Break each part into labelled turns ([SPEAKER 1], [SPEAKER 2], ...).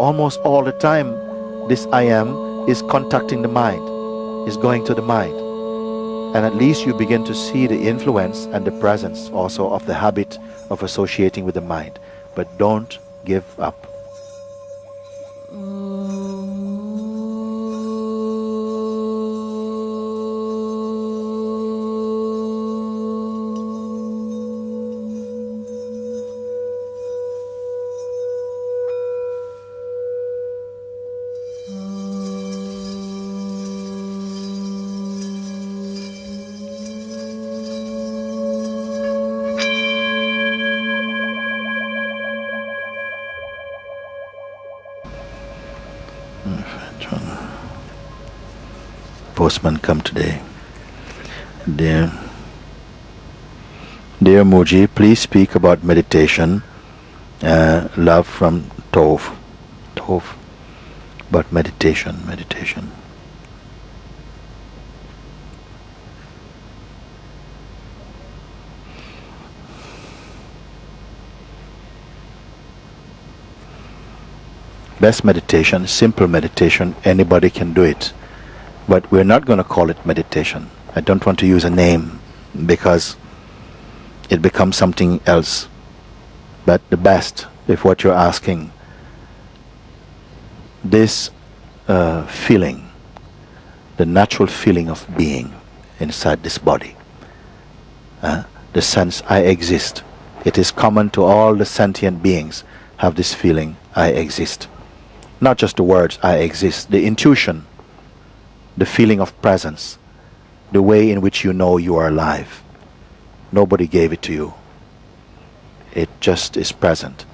[SPEAKER 1] almost all the time, this I am is contacting the mind, is going to the mind. And at least you begin to see the influence and the presence also of the habit of associating with the mind. But don't give up. Postman come today. Dear Mooji, please speak about meditation. Love from Tove. But meditation. Best meditation, simple meditation, anybody can do it. But we're not going to call it meditation. I don't want to use a name because it becomes something else. But the best, if what you're asking, this feeling, the natural feeling of being inside this body, the sense I exist. It is common to all the sentient beings have this feeling, I exist. Not just the words, I exist, the intuition, the feeling of presence, the way in which you know you are alive. Nobody gave it to you. It just is present.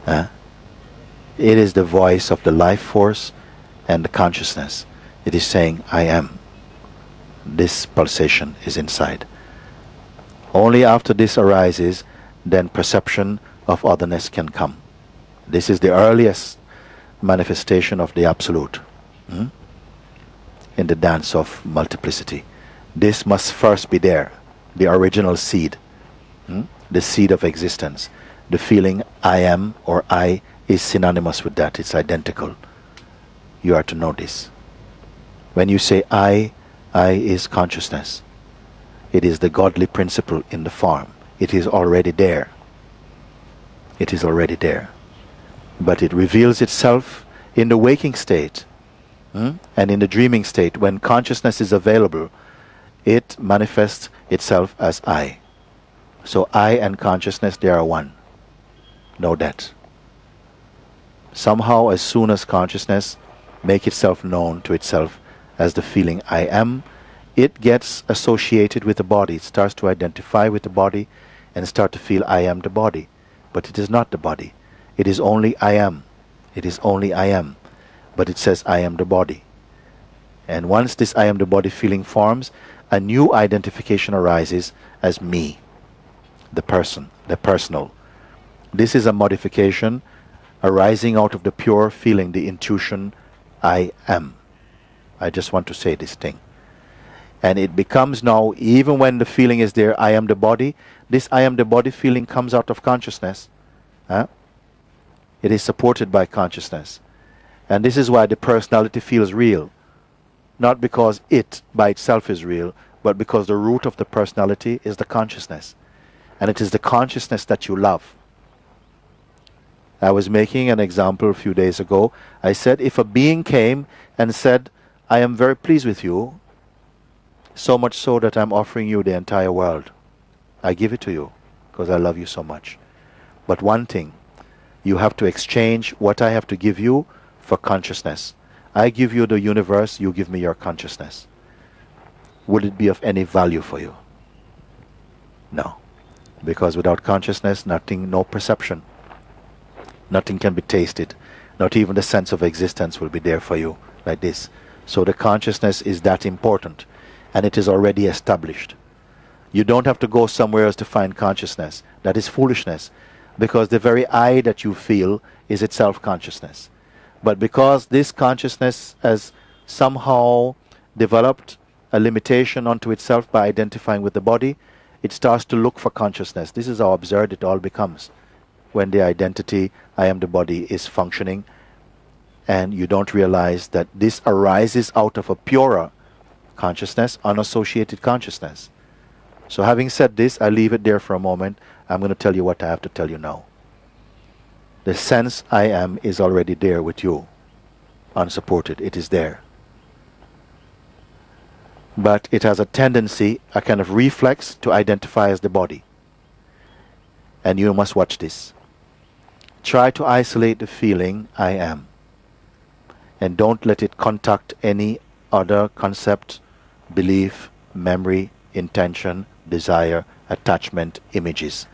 [SPEAKER 1] It is the voice of the life force and the consciousness. It is saying, I am. This pulsation is inside. Only after this arises, then perception of otherness can come. This is the earliest manifestation of the Absolute. In the dance of multiplicity. This must first be there, the original seed, the seed of existence. The feeling I am or I is synonymous with that, it's identical. You are to know this. When you say I is consciousness. It is the godly principle in the form. It is already there. It is already there. But it reveals itself in the waking state. And in the dreaming state, when consciousness is available, it manifests itself as I. So I and consciousness, they are one. Know that. Somehow, as soon as consciousness makes itself known to itself as the feeling I am, it gets associated with the body. It starts to identify with the body and start to feel I am the body. But it is not the body. It is only I am. It is only I am. But it says I am the body. And once this I am the body feeling forms, a new identification arises as me, the person, the personal. This is a modification arising out of the pure feeling, the intuition, I am. I just want to say this thing. And it becomes now, even when the feeling is there, I am the body, this I am the body feeling comes out of consciousness. It is supported by consciousness. And this is why the personality feels real. Not because it by itself is real, but because the root of the personality is the consciousness. And it is the consciousness that you love. I was making an example a few days ago. I said, if a being came and said, I am very pleased with you, so much so that I'm offering you the entire world. I give it to you because I love you so much. But one thing, you have to exchange what I have to give you for consciousness. I give you the universe, you give me your consciousness. Would it be of any value for you? No. Because without consciousness, nothing, no perception. Nothing can be tasted. Not even the sense of existence will be there for you like this. So the consciousness is that important. And it is already established. You don't have to go somewhere else to find consciousness. That is foolishness. Because the very I that you feel is itself consciousness. But because this consciousness has somehow developed a limitation onto itself by identifying with the body, it starts to look for consciousness. This is how absurd it all becomes. When the identity, I am the body, is functioning and you don't realize that this arises out of a purer consciousness, unassociated consciousness. So having said this, I leave it there for a moment. I'm going to tell you what I have to tell you now. The sense I am is already there with you, unsupported. It is there. But it has a tendency, a kind of reflex, to identify as the body. And you must watch this. Try to isolate the feeling I am. And don't let it contact any other concept, belief, memory, intention, desire, attachment, images.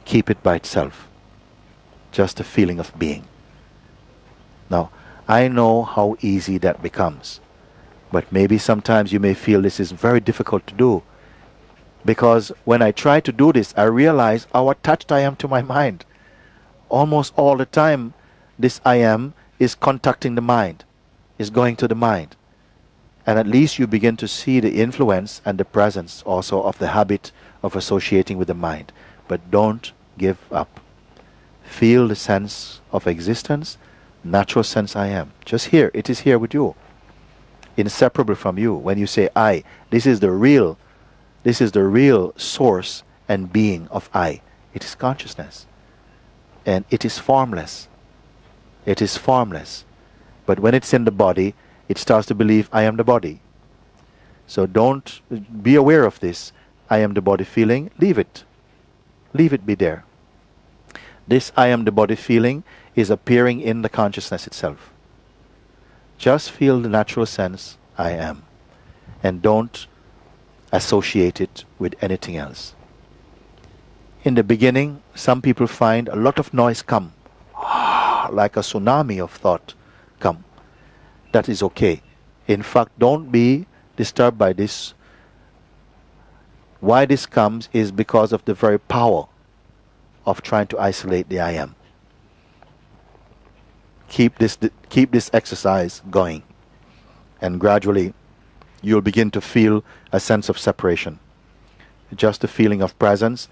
[SPEAKER 1] Keep it by itself. Just a feeling of being. Now, I know how easy that becomes. But maybe sometimes you may feel this is very difficult to do. Because when I try to do this, I realize how attached I am to my mind. Almost all the time, this I am is contacting the mind, is going to the mind. And at least you begin to see the influence and the presence also of the habit of associating with the mind. But don't give up. Feel the sense of existence, natural sense I am. Just here, it is here with you. Inseparable from you. When you say I, this is the real source and being of I. It is consciousness. And it is formless. It is formless. But when it's in the body, it starts to believe I am the body. So don't be aware of this. I am the body feeling. Leave it. Leave it be there. This I am the body feeling is appearing in the consciousness itself. Just feel the natural sense I am. And don't associate it with anything else. In the beginning, some people find a lot of noise come. Like a tsunami of thought come. That is okay. In fact, don't be disturbed by this. Why this comes is because of the very power of trying to isolate the I am. Keep this exercise going, and gradually you'll begin to feel a sense of separation. Just the feeling of presence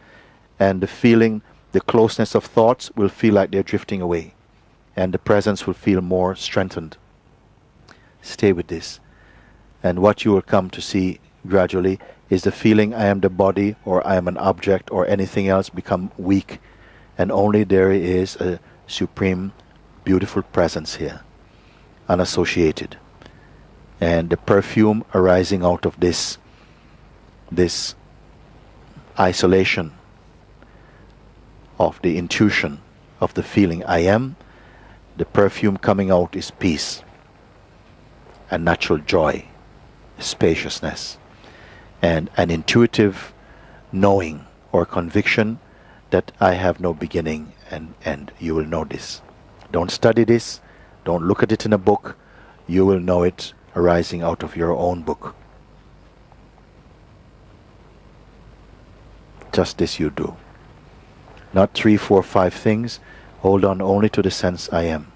[SPEAKER 1] and the closeness of thoughts will feel like they're drifting away, and the presence will feel more strengthened. Stay with this, and what you will come to see gradually is the feeling I am the body or I am an object or anything else become weak, and only there is a supreme beautiful presence here, unassociated. And the perfume arising out of this isolation of the intuition of the feeling I am, the perfume coming out is peace and natural joy, spaciousness, and an intuitive knowing or conviction that I have no beginning and end. You will know this. Don't study this. Don't look at it in a book. You will know it arising out of your own book. Just this you do. Not 3, 4, 5 things. Hold on only to the sense I am.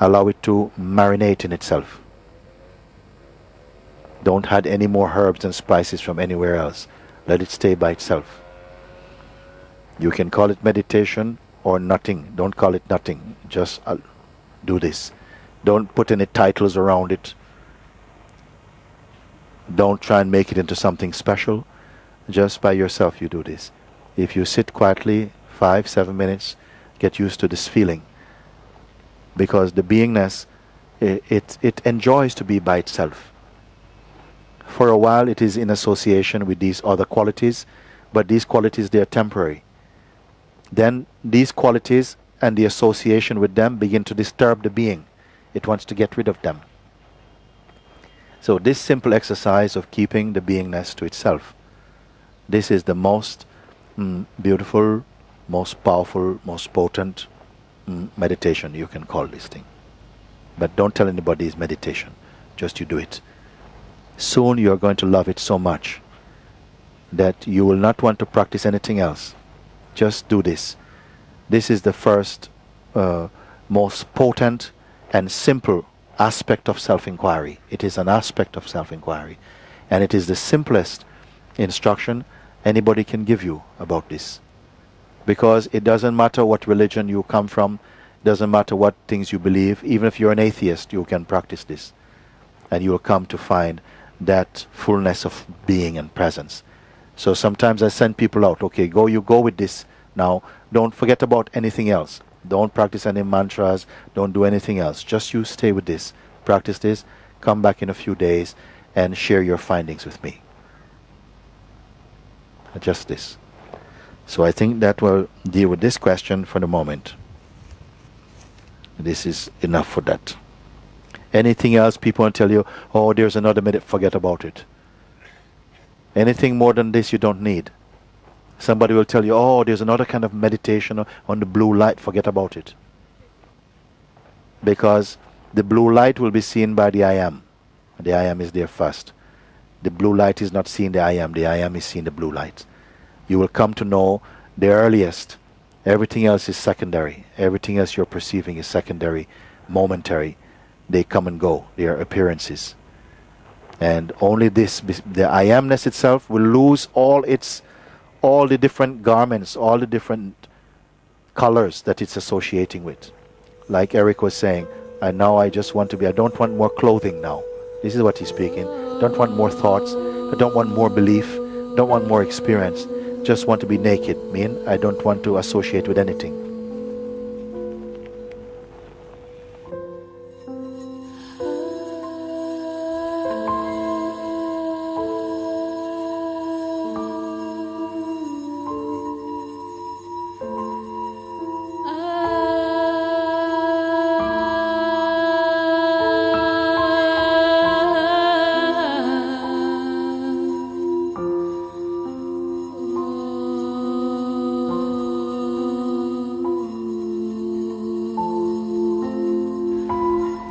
[SPEAKER 1] Allow it to marinate in itself. Don't add any more herbs and spices from anywhere else. Let it stay by itself. You can call it meditation or nothing. Don't call it nothing. Just do this. Don't put any titles around it. Don't try and make it into something special. Just by yourself you do this. If you sit quietly 5, 7 minutes, get used to this feeling. Because the beingness, it enjoys to be by itself. For a while it is in association with these other qualities, but these qualities, they are temporary. Then these qualities and the association with them begin to disturb the being. It wants to get rid of them. So this simple exercise of keeping the beingness to itself, this is the most beautiful, most powerful, most potent meditation you can call this thing. But don't tell anybody it's meditation. Just you do it. Soon you are going to love it so much that you will not want to practice anything else. Just do this. This is the first, most potent and simple aspect of self-inquiry. It is an aspect of self-inquiry. And it is the simplest instruction anybody can give you about this. Because it doesn't matter what religion you come from, Doesn't matter what things you believe. Even if you're an atheist, you can practice this. And you will come to find that fullness of being and presence. So sometimes I send people out, okay, you go with this now. Don't forget about anything else. Don't practice any mantras. Don't do anything else. Just you stay with this. Practice this. Come back in a few days and share your findings with me. Just this. So I think that will deal with this question for the moment. This is enough for that. Anything else people will tell you, oh, there's another minute, forget about it. Anything more than this you don't need. Somebody will tell you, oh, there's another kind of meditation on the blue light, forget about it. Because the blue light will be seen by the I am. The I am is there first. The blue light is not seeing the I am is seeing the blue light. You will come to know the earliest. Everything else is secondary. Everything else you're perceiving is secondary, momentary. They come and go. They are appearances. And only this, the I amness itself will lose all the different garments, all the different colors that it's associating with. Like Eric was saying, and now I just want to be, I don't want more clothing now. This is what he's speaking. Don't want more thoughts. I don't want more belief. Don't want more experience. Just want to be naked. I don't want to associate with anything.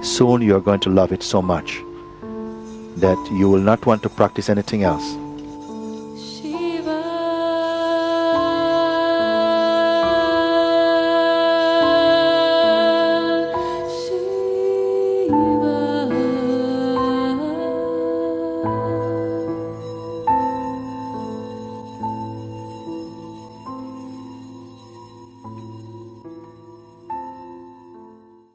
[SPEAKER 1] Soon you are going to love it so much that you will not want to practice anything else.